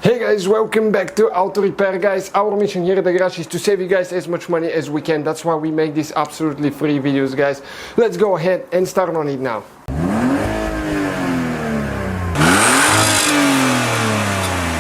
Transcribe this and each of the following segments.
Hey guys, welcome back to Auto Repair, guys. Our mission here at the garage is to save you guys as much money as we can. That's why we make these absolutely free videos, guys. Let's go ahead and start on it now.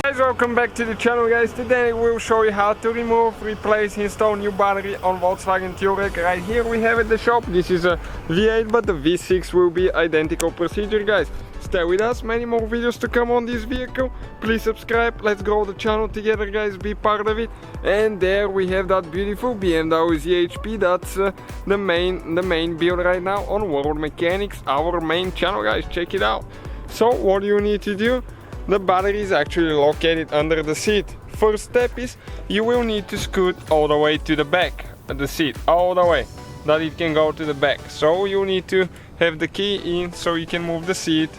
Guys, welcome back to the channel, guys. Today we'll show you how to remove, replace, install new battery on Volkswagen Touareg. Right here we have at the shop. This is a V8, but the V6 will be identical procedure, guys. Stay with us, many more videos to come on this vehicle. Please subscribe, let's grow the channel together, guys, be part of it. And there we have that beautiful BMW ZHP. That's the main build right now on World Mechanics, our main channel, guys. Check it out. So what do you need to do? The battery is actually located under the seat. First step is you will need to scoot all the way to the back of the seat, all the way, that it can go to the back. So you need to have the key in so you can move the seat.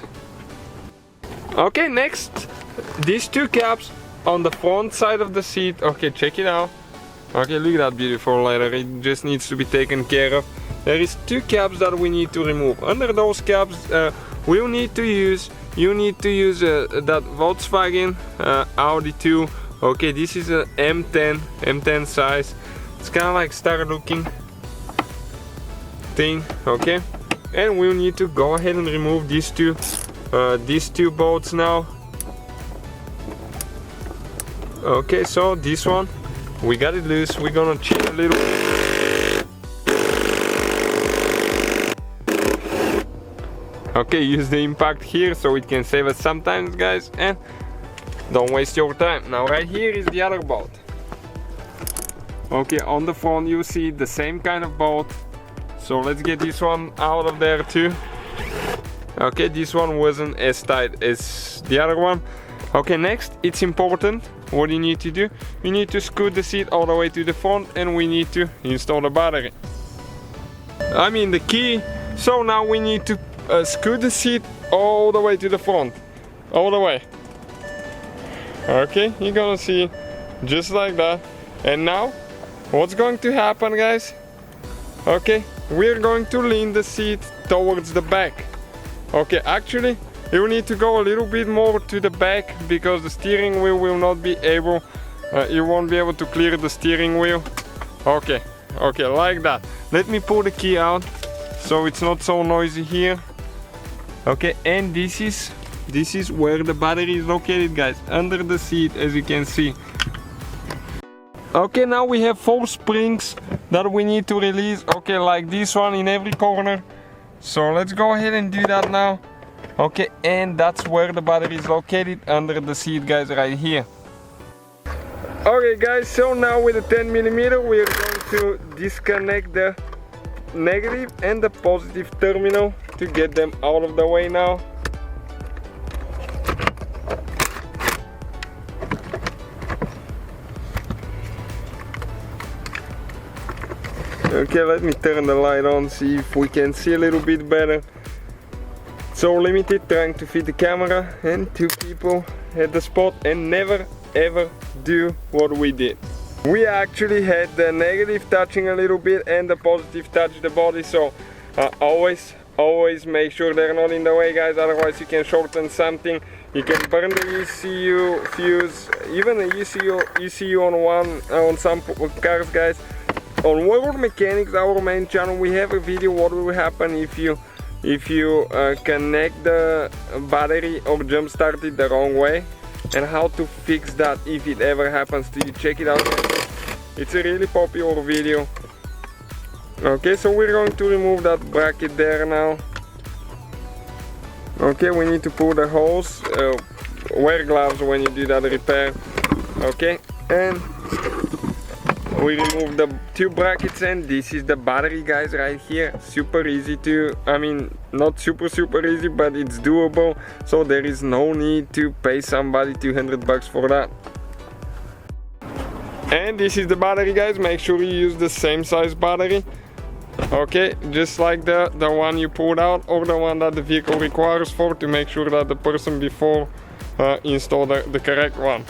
Okay, next, these two caps on the front side of the seat. Okay, check it out. Okay, look at that beautiful leather. It just needs to be taken care of. There is two caps that we need to remove. Under those caps, you need to use that Volkswagen Audi 2. Okay, this is a M10 size. It's kind of like star looking thing. Okay, and we'll need to go ahead and remove these two bolts now. Okay, so this one we got it loose. We're gonna chin a little. Okay, use the impact here so it can save us sometimes, guys, and don't waste your time. Now right here is the other bolt. Okay, on the front you see the same kind of bolt. So let's get this one out of there too. Okay, this one wasn't as tight as the other one. Okay, next, it's important. What you need to do? You need to scoot the seat all the way to the front, and we need to install the battery. I mean the key. So now we need to scoot the seat all the way to the front. All the way. Okay, you're gonna see just like that. And now, what's going to happen, guys? Okay, we're going to lean the seat towards the back. Okay, actually you need to go a little bit more to the back because the steering wheel will not be able, you won't be able to clear the steering wheel. Okay, like that. Let me pull the key out so it's not so noisy here. Okay, and this is where the battery is located, guys, under the seat, as you can see. Okay, now we have 4 springs that we need to release. Okay, like this one in every corner. So let's go ahead and do that now. Okay, and that's where the battery is located, under the seat, guys, right here. Okay guys, so now with the 10mm we are going to disconnect the negative and the positive terminal to get them out of the way now. Okay, let me turn the light on, see if we can see a little bit better. So limited, trying to fit the camera and 2 people at the spot, and never ever do what we did. We actually had the negative touching a little bit and the positive touch the body, so always make sure they're not in the way, guys, otherwise you can shorten something. You can burn the ECU fuse, even the ECU on some cars, guys. On World Mechanics, our main channel, we have a video what will happen if you connect the battery or jump start it the wrong way, and how to fix that if it ever happens to you. Check it out, it's a really popular video. Okay, so we're going to remove that bracket there now. Okay, we need to pull the hose. Wear gloves when you do that repair. Okay, and we remove the 2 brackets, and this is the battery, guys, right here. Super easy to, I mean, not super easy, but it's doable, so there is no need to pay somebody $200 for that. And this is the battery, guys. Make sure you use the same size battery. Okay, just like the one you pulled out, or the one that the vehicle requires for, to make sure that the person before installed the correct one.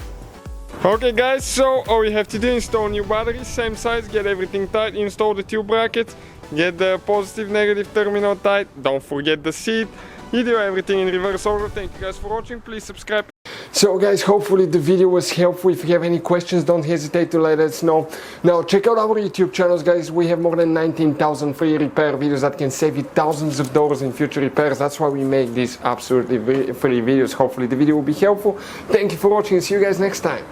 Okay guys, so all you have to do is install new battery, same size, get everything tight, install the 2 brackets, get the positive negative terminal tight, don't forget the seat. You do everything in reverse order. Thank you guys for watching, please subscribe. So guys, hopefully the video was helpful. If you have any questions, don't hesitate to let us know. Now check out our YouTube channels, guys. We have more than 19,000 free repair videos that can save you thousands of dollars in future repairs. That's why we make these absolutely free videos. Hopefully the video will be helpful. Thank you for watching. See you guys next time.